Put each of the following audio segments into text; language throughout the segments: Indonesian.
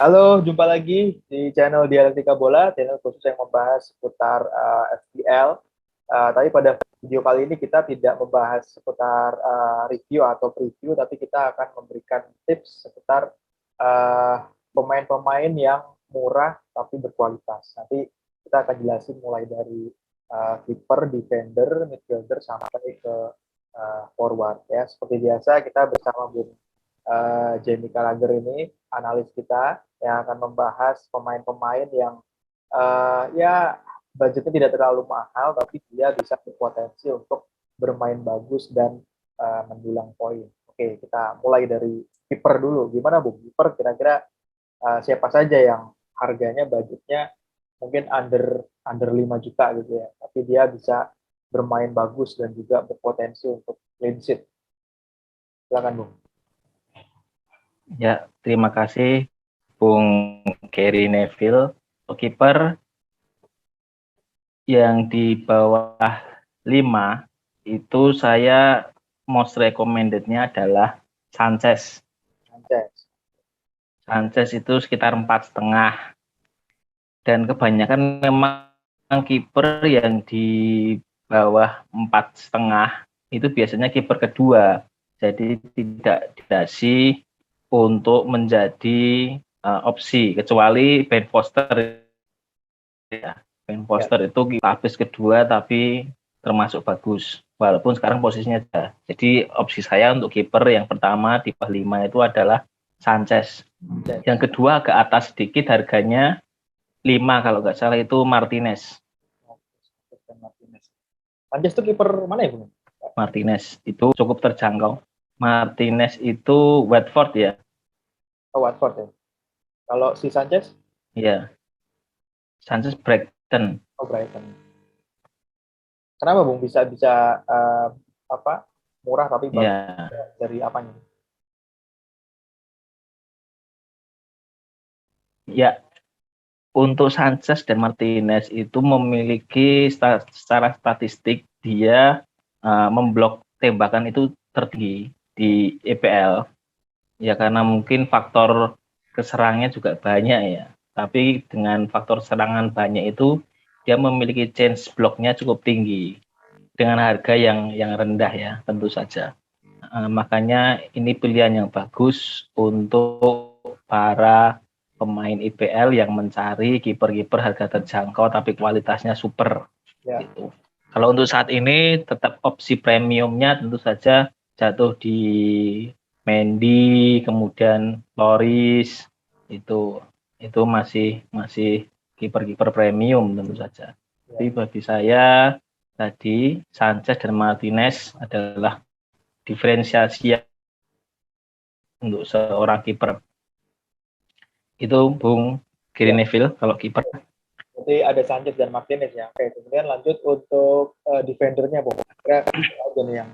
Halo, jumpa lagi di channel Dialektika Bola, channel khusus yang membahas seputar FPL. Tapi pada video kali ini kita tidak membahas seputar review atau preview, tapi kita akan memberikan tips seputar pemain-pemain yang murah tapi berkualitas. Nanti kita akan jelasin mulai dari keeper, defender, midfielder, sampai ke forward. Ya, seperti biasa kita bersama Bung Jamie Carragher ini, analis kita yang akan membahas pemain-pemain yang ya budgetnya tidak terlalu mahal, tapi dia bisa berpotensi untuk bermain bagus dan mendulang poin. Oke, kita mulai dari kiper dulu. Gimana, Bu? Kiper kira-kira siapa saja yang harganya budgetnya mungkin under under 5 juta gitu ya, tapi dia bisa bermain bagus dan juga berpotensi untuk clean sheet. Silakan, Bu. Ya, terima kasih Bung Gary Neville. Kiper yang di bawah 5 itu saya most recommended-nya adalah Sanchez. Sanchez itu sekitar 4,5. Dan kebanyakan memang kiper yang di bawah 4,5 itu biasanya kiper kedua. Jadi tidak dikasih untuk menjadi opsi, kecuali Ben Foster. Ya, Ben Foster itu lapis kedua tapi termasuk bagus. Walaupun sekarang posisinya ada. Jadi opsi saya untuk kiper yang pertama di bawah 5 itu adalah Sanchez. Yang kedua agak atas sedikit harganya 5 kalau nggak salah itu Martinez. Sanchez itu kiper mana ya, Bung? Martinez itu cukup terjangkau. Martinez itu Watford ya. Oh, Watford ya. Kalau si Sanchez? Iya. Sanchez Brighton. Oh, Brighton. Kenapa, Bung, bisa apa murah tapi bagus? Ya. Dari apanya? Ya, untuk Sanchez dan Martinez itu memiliki secara statistik dia memblok tembakan itu tertinggi di EPL. Ya karena mungkin faktor keserangnya juga banyak ya. Tapi dengan faktor serangan banyak itu dia memiliki chance blocknya cukup tinggi dengan harga yang rendah ya tentu saja. Makanya ini pilihan yang bagus untuk para pemain IPL yang mencari kiper-kiper harga terjangkau tapi kualitasnya super. Ya. Gitu. Kalau untuk saat ini tetap opsi premiumnya tentu saja jatuh di Mendy, kemudian Loris, itu masih kiper-kiper premium tentu saja. Tapi bagi saya tadi Sanchez dan Martinez adalah diferensiasi untuk seorang kiper. Itu Bung Gary Neville kalau kiper. Jadi ada Sanchez dan Martinez ya. Oke, kemudian lanjut untuk defendernya, Bung. Kira aja nih yang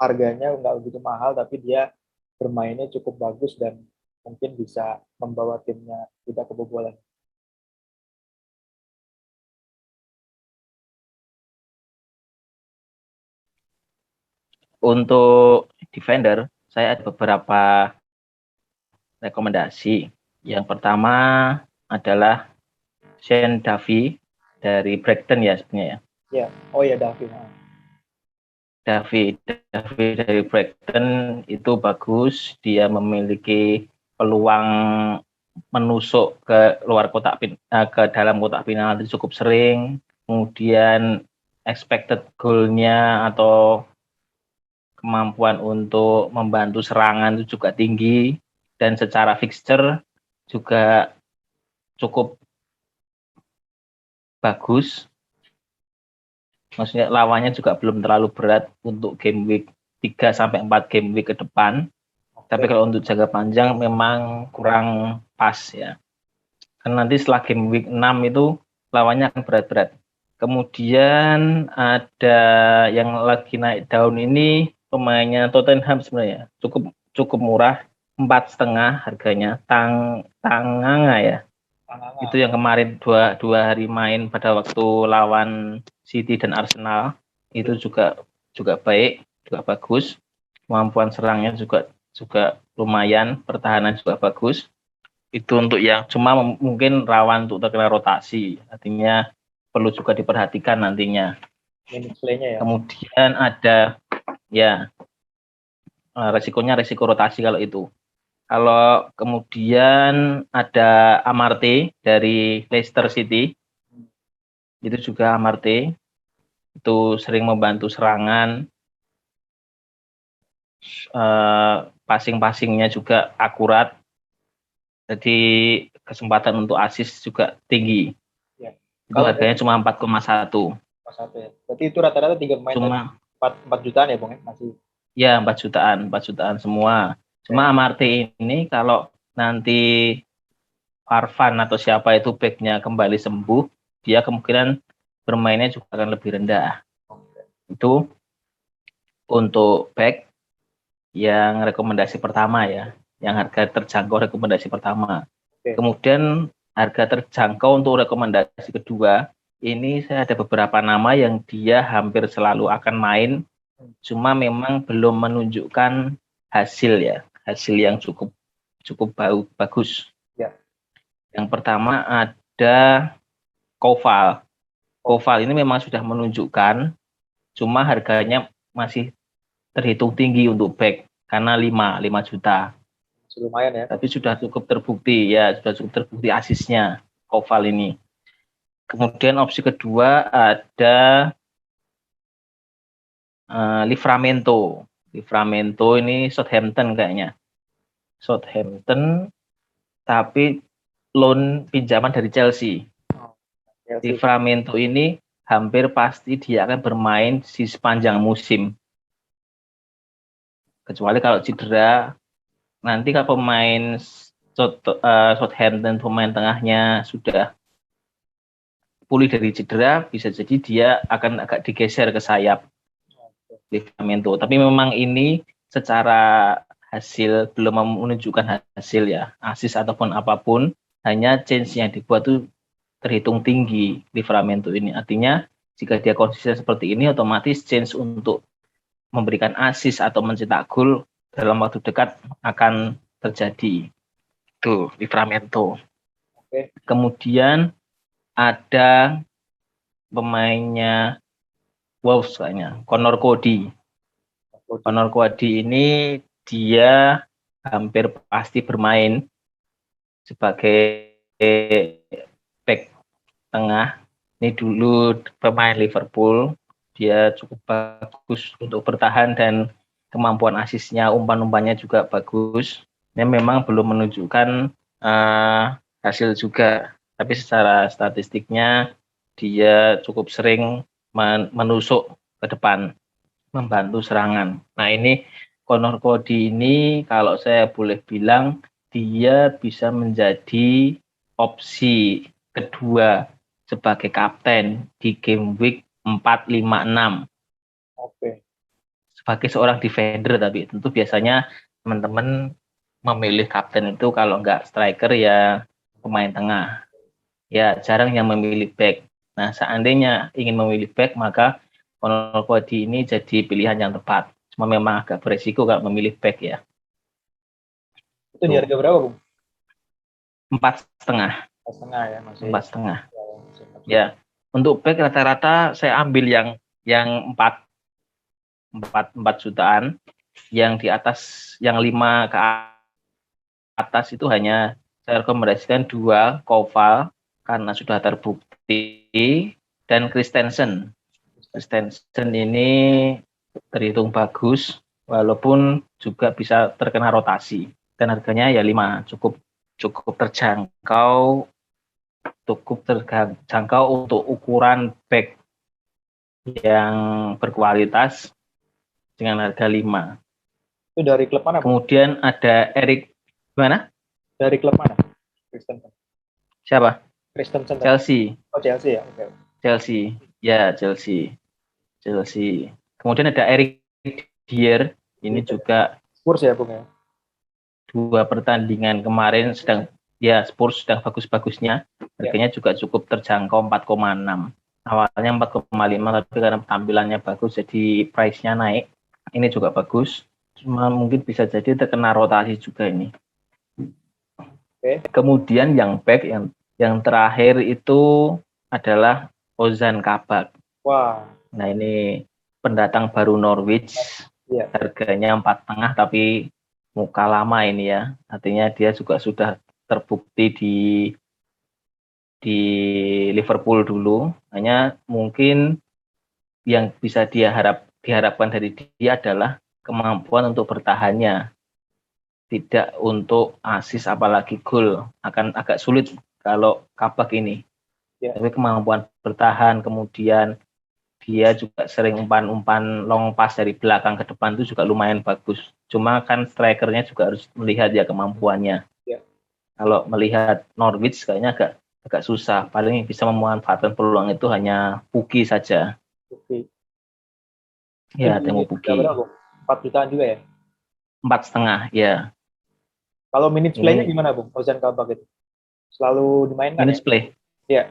harganya nggak begitu mahal, tapi dia bermainnya cukup bagus dan mungkin bisa membawa timnya tidak kebobolan. Untuk defender, saya ada beberapa rekomendasi. Yang pertama adalah Shane Duffy dari Brighton ya sebenarnya. Ya, oh ya Duffy. Duffy dari Brighton itu bagus. Dia memiliki peluang menusuk ke luar kotak ke dalam kotak penalti cukup sering. Kemudian expected goal-nya atau kemampuan untuk membantu serangan itu juga tinggi, dan secara fixture juga cukup bagus. Maksudnya lawannya juga belum terlalu berat untuk game week 3 sampai 4 game week ke depan. Tapi kalau untuk jangka panjang memang kurang pas ya. Karena nanti setelah game week 6 itu lawannya akan berat-berat. Kemudian ada yang lagi naik daun ini pemainnya Tottenham sebenarnya cukup murah, 4,5 harganya. Tanganga ya. Itu yang kemarin dua hari main pada waktu lawan City dan Arsenal itu juga baik, juga bagus. Kemampuan serangnya juga lumayan, pertahanan juga bagus. Itu untuk yang cuma mungkin rawan untuk terkena rotasi, artinya perlu juga diperhatikan nantinya. Minus play-nya ya. Kemudian ada ya resikonya resiko rotasi kalau itu. Kalau kemudian ada Amartey dari Leicester City, itu juga Amartey itu sering membantu serangan, passing-passingnya juga akurat, jadi kesempatan untuk assist juga tinggi. Ya. Itu harganya cuma 4,1. Ya. Berarti itu rata-rata 3 pemain cuma 4 jutaan ya Bung ya? Masih. Ya 4 jutaan semua. Cuma Amartey ini kalau nanti Farfan atau siapa itu backnya kembali sembuh, dia kemungkinan bermainnya juga akan lebih rendah. Itu untuk back yang rekomendasi pertama ya, yang harga terjangkau rekomendasi pertama. Kemudian harga terjangkau untuk rekomendasi kedua, ini saya ada beberapa nama yang dia hampir selalu akan main, cuma memang belum menunjukkan hasil yang cukup bagus. Ya. Yang pertama ada Koval. Koval ini memang sudah menunjukkan, cuma harganya masih terhitung tinggi untuk back karena 5 juta. Lumayan ya. Tapi sudah cukup terbukti asisnya Koval ini. Kemudian opsi kedua ada Livramento. Livramento ini Southampton kayaknya. Southampton tapi loan pinjaman dari Chelsea. Livramento ini hampir pasti dia akan bermain di sepanjang musim. Kecuali kalau cedera, nanti kalau pemain Southampton pemain tengahnya sudah pulih dari cedera, bisa jadi dia akan agak digeser ke sayap Livramento. Tapi memang ini secara hasil belum menunjukkan hasil ya, asis ataupun apapun, hanya change yang dibuat itu terhitung tinggi Livramento ini. Artinya jika dia konsisten seperti ini, otomatis change untuk memberikan asis atau mencetak gol dalam waktu dekat akan terjadi. Itu Livramento. Kemudian ada pemainnya Wolves kayaknya, Conor Cody. Conor Cody ini dia hampir pasti bermain sebagai back tengah. Ini dulu pemain Liverpool, dia cukup bagus untuk bertahan dan kemampuan asisnya, umpan-umpannya juga bagus. Ini memang belum menunjukkan hasil juga, tapi secara statistiknya dia cukup sering menusuk ke depan, membantu serangan. Nah ini Conor Cody ini kalau saya boleh bilang dia bisa menjadi opsi kedua sebagai kapten di game week 4, 5, 6. Sebagai seorang defender, tapi tentu biasanya teman-teman memilih kapten itu kalau nggak striker ya pemain tengah. Ya jarang yang memilih back. Nah seandainya ingin memilih back maka Conor Cody ini jadi pilihan yang tepat. Cuma memang agak beresiko kalau memilih back ya. Itu di harga berapa, Bung? 4,5. 4,5 ya, masih. 4,5. Ya, untuk back rata-rata saya ambil yang 4 jutaan. Yang di atas, yang 5 ke atas itu hanya saya rekomendasikan 2, Koval karena sudah terbukti, dan Christensen. Christensen ini terhitung bagus walaupun juga bisa terkena rotasi dan harganya ya 5, cukup terjangkau untuk ukuran back yang berkualitas dengan harga 5. Itu dari klub mana? Kemudian ada Eric, gimana? Dari klub mana? Christensen. Siapa? Christensen. Chelsea. Oh, Chelsea ya. Okay. Chelsea. Ya, Chelsea. Kemudian ada Eric Dier, ini juga Spurs ya, Bung ya. 2 pertandingan kemarin Spurs sedang bagus-bagusnya. Harganya juga cukup terjangkau 4,6. Awalnya 4,5 tapi karena tampilannya bagus jadi price-nya naik. Ini juga bagus. Cuma mungkin bisa jadi terkena rotasi juga ini. Oke. Kemudian yang back yang terakhir itu adalah Ozan Kabak. Wah, Nah ini pendatang baru Norwich, iya. harganya 4,5 tapi muka lama ini ya. Artinya dia juga sudah terbukti di Liverpool dulu. Hanya mungkin yang bisa diharapkan dari dia adalah kemampuan untuk bertahannya, tidak untuk asis apalagi gol. Akan agak sulit kalau Kabak ini. Ya. Tapi kemampuan bertahan, kemudian dia juga sering umpan-umpan long pass dari belakang ke depan itu juga lumayan bagus. Cuma kan strikernya juga harus melihat ya kemampuannya. Ya. Kalau melihat Norwich kayaknya agak susah. Paling bisa memanfaatkan peluang itu hanya Puki saja. Oke. Ya, Itu Temu ya berapa, Puki. Bung? 4 jutaan juga ya? 4,5 ya. Kalau minutes play-nya Ini gimana, Bung? Ozan Kabak itu? Selalu dimainkan ya? minutes play. Iya.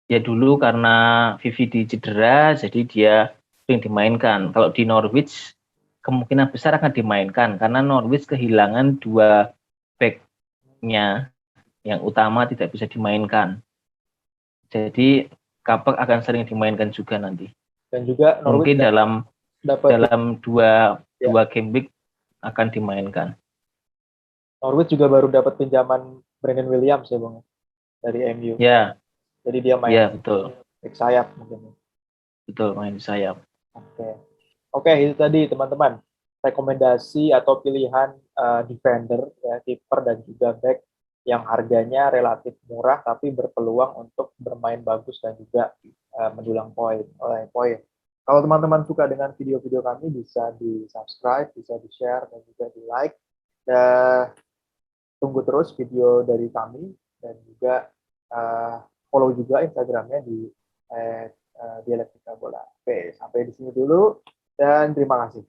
Ya dulu karena VVD cedera, jadi dia sering dimainkan. Kalau di Norwich kemungkinan besar akan dimainkan karena Norwich kehilangan 2 back-nya yang utama tidak bisa dimainkan. Jadi Kabak akan sering dimainkan juga nanti. Dan juga Norwich Mungkin dalam dapat dua ya, game week akan dimainkan. Norwich juga baru dapat pinjaman Brandon Williams ya, Bung, dari MU. Ya, Jadi dia main ya betul, back sayap mungkin. betul main di sayap. Oke. Oke, itu tadi teman-teman rekomendasi atau pilihan defender ya, kiper dan juga back yang harganya relatif murah tapi berpeluang untuk bermain bagus dan juga mendulang poin. Kalau teman-teman suka dengan video-video kami bisa di-subscribe, bisa di-share dan juga di-like. Dan tunggu terus video dari kami dan juga follow juga Instagramnya di Dialektika Bola. Oke, sampai di sini dulu dan terima kasih.